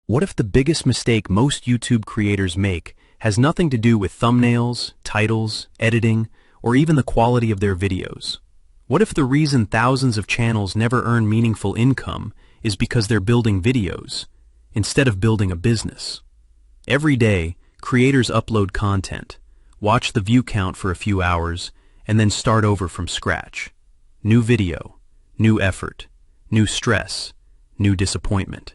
What if the biggest mistake most YouTube creators make has nothing to do with thumbnails, titles, editing, or even the quality of their videos? What if the reason thousands of channels never earn meaningful income is because they're building videos instead of building a business? Every day, creators upload content, watch the view count for a few hours, and then start over from scratch. New video, new effort, new stress, new disappointment.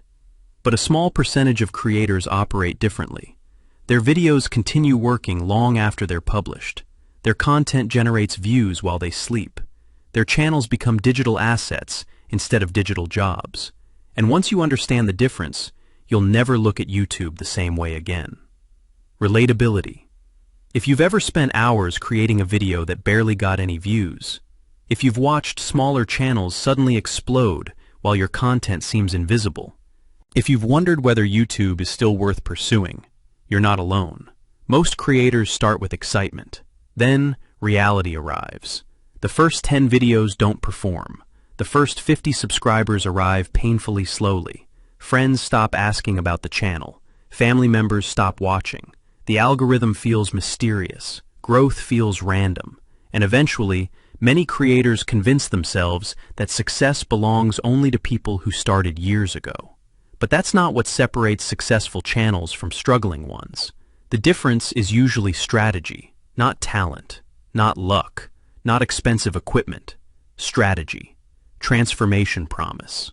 But a small percentage of creators operate differently. Their videos continue working long after they're published. Their content generates views while they sleep. Their channels become digital assets instead of digital jobs. And once you understand the difference, you'll never look at YouTube the same way again. Relatability. If you've ever spent hours creating a video that barely got any views, if you've watched smaller channels suddenly explode while your content seems invisible, if you've wondered whether YouTube is still worth pursuing, you're not alone. Most creators start with excitement. Then, reality arrives. The first 10 videos don't perform. The first 50 subscribers arrive painfully slowly. Friends stop asking about the channel. Family members stop watching. The algorithm feels mysterious. Growth feels random. And eventually, many creators convince themselves that success belongs only to people who started years ago. But that's not what separates successful channels from struggling ones. The difference is usually strategy, not talent, not luck, not expensive equipment. Strategy, transformation promise.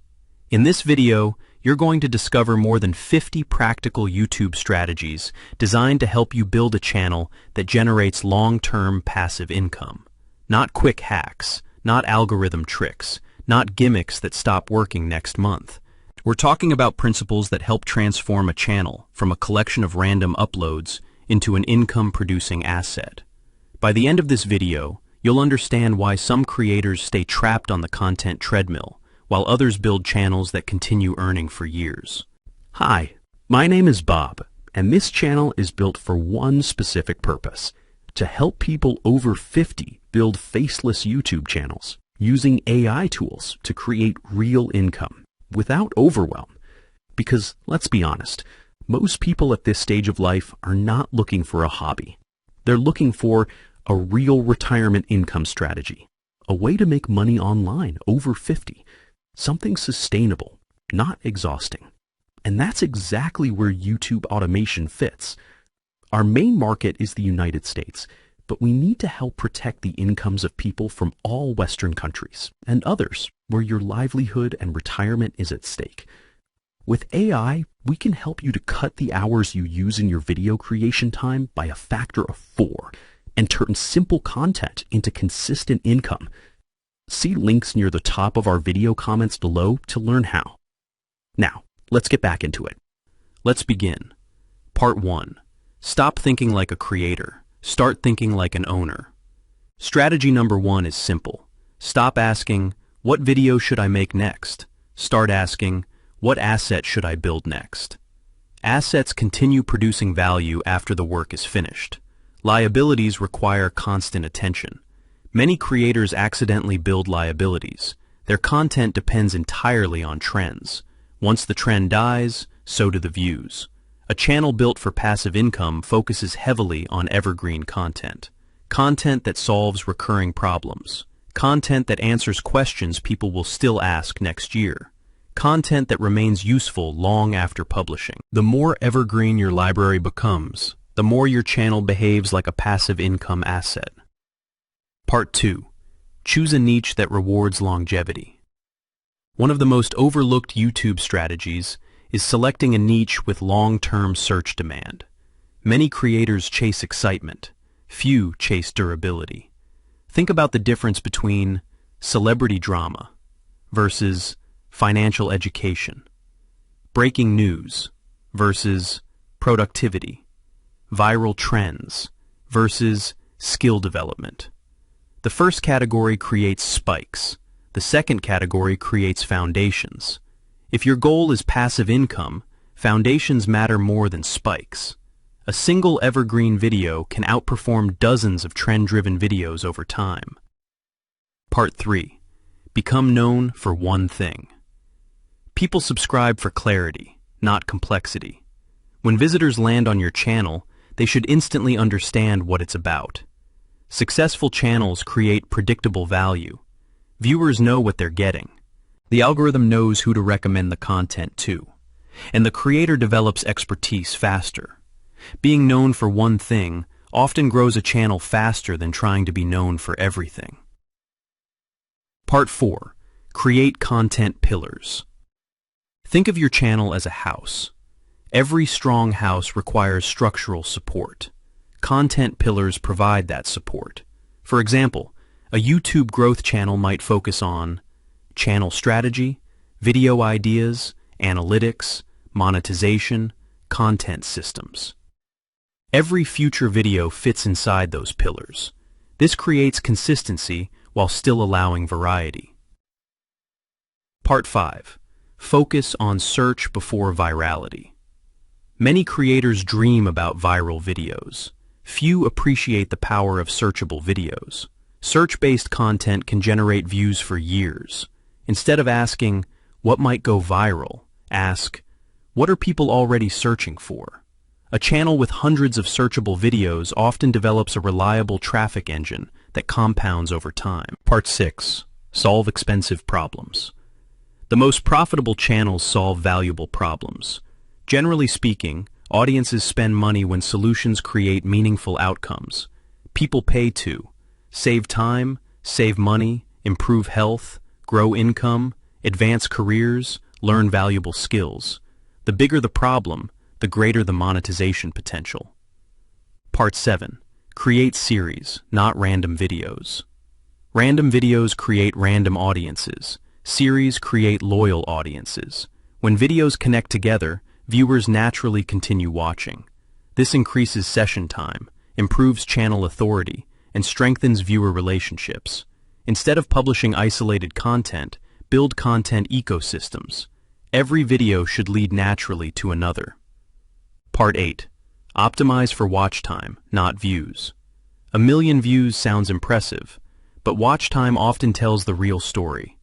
In this video, you're going to discover more than 50 practical YouTube strategies designed to help you build a channel that generates long-term passive income. Not quick hacks, not algorithm tricks, not gimmicks that stop working next month. We're talking about principles that help transform a channel from a collection of random uploads into an income-producing asset. By the end of this video, you'll understand why some creators stay trapped on the content treadmill, while others build channels that continue earning for years. Hi, my name is Bob, and this channel is built for one specific purpose: to help people over 50 build faceless YouTube channels using AI tools to create real income without overwhelm. Because, let's be honest, most people at this stage of life are not looking for a hobby. They're looking for a real retirement income strategy, a way to make money online over 50, something sustainable, not exhausting. And that's exactly where YouTube automation fits. Our main market is the United States, but we need to help protect the incomes of people from all Western countries and others where your livelihood and retirement is at stake. With AI, we can help you to cut the hours you use in your video creation time by a factor of 4 and turn simple content into consistent income. See links near the top of our video comments below to learn how. Now, let's get back into it. Let's begin. Part 1. Stop thinking like a creator. Start thinking like an owner. Strategy number 1 is simple. Stop asking, what video should I make next? Start asking, what asset should I build next? Assets continue producing value after the work is finished. Liabilities require constant attention. Many creators accidentally build liabilities. Their content depends entirely on trends. Once the trend dies, so do the views. A channel built for passive income focuses heavily on evergreen content. Content that solves recurring problems. Content that answers questions people will still ask next year. Content that remains useful long after publishing. The more evergreen your library becomes, the more your channel behaves like a passive income asset. Part 2. Choose a niche that rewards longevity. One of the most overlooked YouTube strategies is selecting a niche with long-term search demand. Many creators chase excitement. Few chase durability. Think about the difference between celebrity drama versus financial education, breaking news versus productivity, viral trends versus skill development. The first category creates spikes. The second category creates foundations. If your goal is passive income, foundations matter more than spikes. A single evergreen video can outperform dozens of trend-driven videos over time. Part 3. Become known for one thing. People subscribe for clarity, not complexity. When visitors land on your channel, they should instantly understand what it's about. Successful channels create predictable value. Viewers know what they're getting. The algorithm knows who to recommend the content to, and the creator develops expertise faster. Being known for one thing often grows a channel faster than trying to be known for everything. Part 4. Create content pillars. Think of your channel as a house. Every strong house requires structural support. Content pillars provide that support. For example, a YouTube growth channel might focus on channel strategy, video ideas, analytics, monetization, content systems. Every future video fits inside those pillars. This creates consistency while still allowing variety. Part 5. Focus on search before virality. Many creators dream about viral videos. Few appreciate the power of searchable videos. Search-based content can generate views for years. Instead of asking, what might go viral, ask, what are people already searching for? A channel with hundreds of searchable videos often develops a reliable traffic engine that compounds over time. Part 6. Solve expensive problems. The most profitable channels solve valuable problems. Generally speaking, audiences spend money when solutions create meaningful outcomes. People pay to save time, save money, improve health, grow income, advance careers, learn valuable skills. The bigger the problem, the greater the monetization potential. Part 7. Create series, not random videos. Random videos create random audiences. Series create loyal audiences. When videos connect together, viewers naturally continue watching. This increases session time, improves channel authority, and strengthens viewer relationships. Instead of publishing isolated content, build content ecosystems. Every video should lead naturally to another. Part 8. Optimize for watch time, not views. 1 million views sounds impressive, but watch time often tells the real story.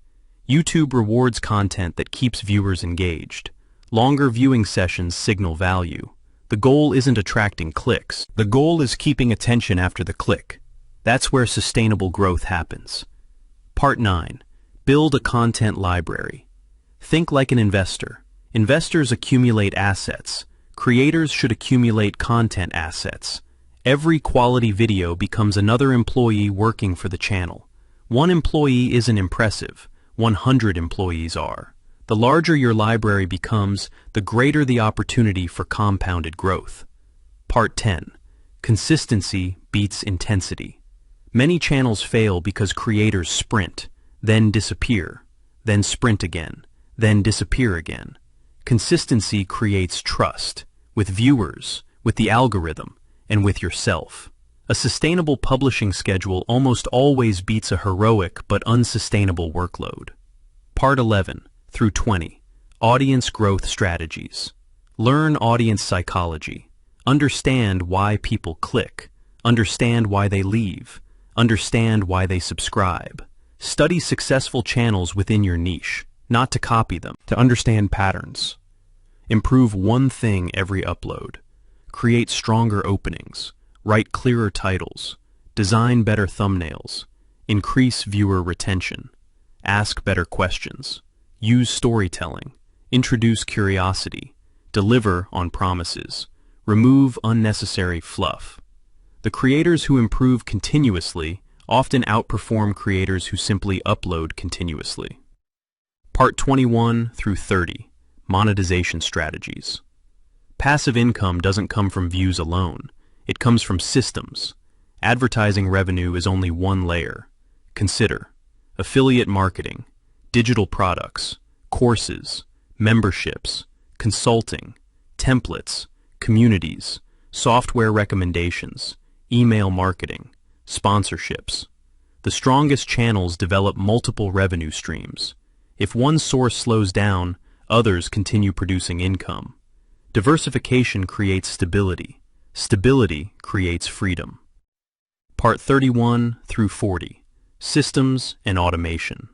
YouTube rewards content that keeps viewers engaged. Longer viewing sessions signal value. The goal isn't attracting clicks. The goal is keeping attention after the click. That's where sustainable growth happens. Part 9. Build a content library. Think like an investor. Investors accumulate assets. Creators should accumulate content assets. Every quality video becomes another employee working for the channel. One employee isn't impressive. 100 employees are. The larger your library becomes, the greater the opportunity for compounded growth. Part 10. Consistency beats intensity. Many channels fail because creators sprint, then disappear, then sprint again, then disappear again. Consistency creates trust, with viewers, with the algorithm, and with yourself. A sustainable publishing schedule almost always beats a heroic but unsustainable workload. Part 11 through 20. Audience growth strategies. Learn audience psychology. Understand why people click. Understand why they leave. Understand why they subscribe. Study successful channels within your niche, not to copy them, to understand patterns. Improve one thing every upload. Create stronger openings. Write clearer titles. Design better thumbnails. Increase viewer retention. Ask better questions. Use storytelling. Introduce curiosity. Deliver on promises. Remove unnecessary fluff. The creators who improve continuously often outperform creators who simply upload continuously. Part 21 through 30. Monetization strategies. Passive income doesn't come from views alone. It comes from systems. Advertising revenue is only one layer. Consider affiliate marketing, digital products, courses, memberships, consulting, templates, communities, software recommendations, email marketing, sponsorships. The strongest channels develop multiple revenue streams. If one source slows down, others continue producing income. Diversification creates stability. Stability creates freedom. Part 31 through 40. Systems and automation.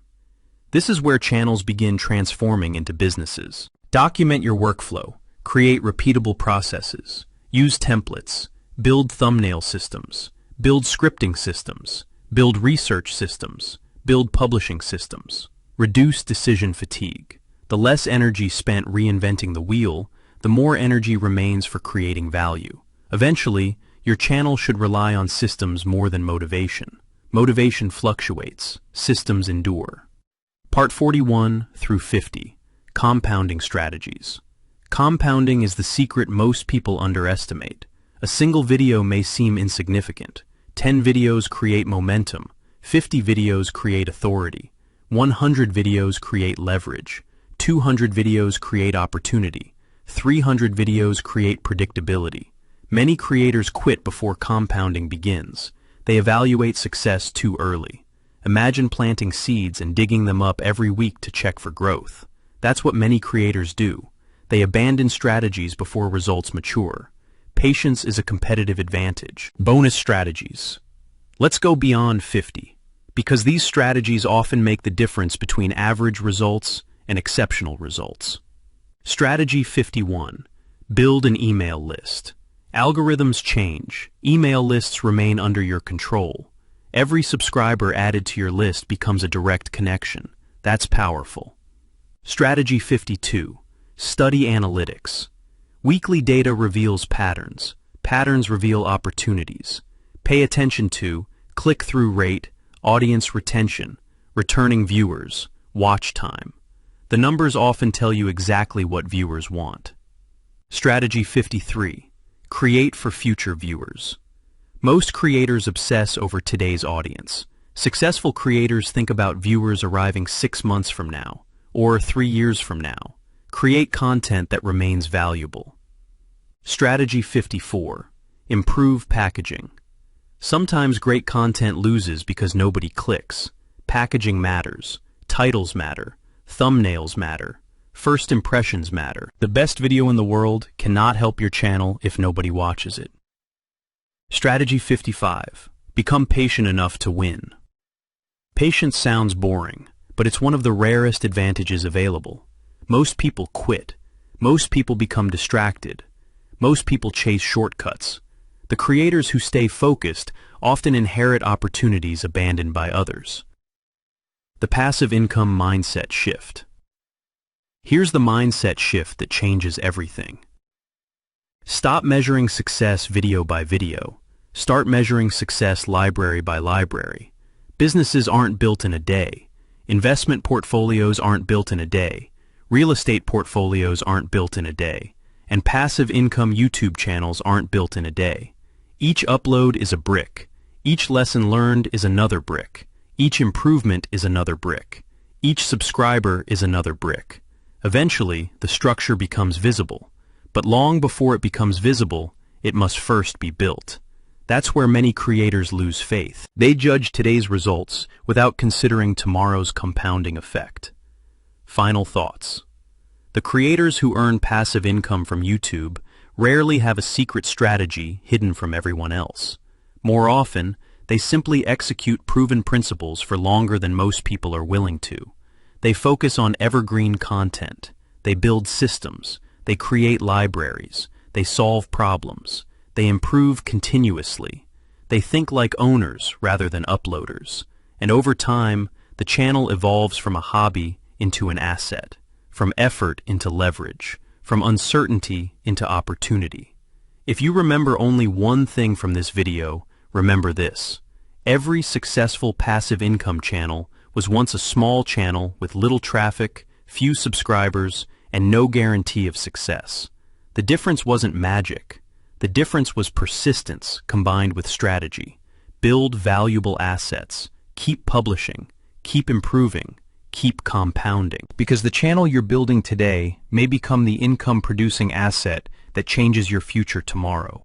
This is where channels begin transforming into businesses. Document your workflow. Create repeatable processes. Use templates. Build thumbnail systems. Build scripting systems. Build research systems. Build publishing systems. Reduce decision fatigue. The less energy spent reinventing the wheel, the more energy remains for creating value. Eventually, your channel should rely on systems more than motivation. Motivation fluctuates. Systems endure. Part 41 through 50. Compounding strategies. Compounding is the secret most people underestimate. A single video may seem insignificant. 10 videos create momentum. 50 videos create authority. 100 videos create leverage. 200 videos create opportunity. 300 videos create predictability. Many creators quit before compounding begins. They evaluate success too early. Imagine planting seeds and digging them up every week to check for growth. That's what many creators do. They abandon strategies before results mature. Patience is a competitive advantage. Bonus strategies. Let's go beyond 50, because these strategies often make the difference between average results and exceptional results. Strategy 51. Build an email list. Algorithms change. Email lists remain under your control. Every subscriber added to your list becomes a direct connection. That's powerful. Strategy 52. Study analytics. Weekly data reveals patterns. Patterns reveal opportunities. Pay attention to click-through rate, audience retention, returning viewers, watch time. The numbers often tell you exactly what viewers want. Strategy 53. Create for future viewers. Most creators obsess over today's audience. Successful creators think about viewers arriving 6 months from now, or 3 years from now. Create content that remains valuable. Strategy 54. Improve packaging. Sometimes great content loses because nobody clicks. Packaging matters. Titles matter. Thumbnails matter. First impressions matter. The best video in the world cannot help your channel if nobody watches it. Strategy 55. Become patient enough to win. Patience sounds boring, but it's one of the rarest advantages available. Most people quit. Most people become distracted. Most people chase shortcuts. The creators who stay focused often inherit opportunities abandoned by others. The passive income mindset shift. Here's the mindset shift that changes everything. Stop measuring success video by video. Start measuring success library by library. Businesses aren't built in a day. Investment portfolios aren't built in a day. Real estate portfolios aren't built in a day. And passive income YouTube channels aren't built in a day. Each upload is a brick. Each lesson learned is another brick. Each improvement is another brick. Each subscriber is another brick. Eventually, the structure becomes visible. But long before it becomes visible, it must first be built. That's where many creators lose faith. They judge today's results without considering tomorrow's compounding effect. Final thoughts. The creators who earn passive income from YouTube rarely have a secret strategy hidden from everyone else. More often, they simply execute proven principles for longer than most people are willing to. They focus on evergreen content. They build systems. They create libraries. They solve problems. They improve continuously. They think like owners rather than uploaders. And over time, the channel evolves from a hobby into an asset, from effort into leverage, from uncertainty into opportunity. If you remember only one thing from this video, remember this. Every successful passive income channel was once a small channel with little traffic, few subscribers, and no guarantee of success. The difference wasn't magic. The difference was persistence combined with strategy. Build valuable assets. Keep publishing. Keep improving. Keep compounding. Because the channel you're building today may become the income-producing asset that changes your future tomorrow.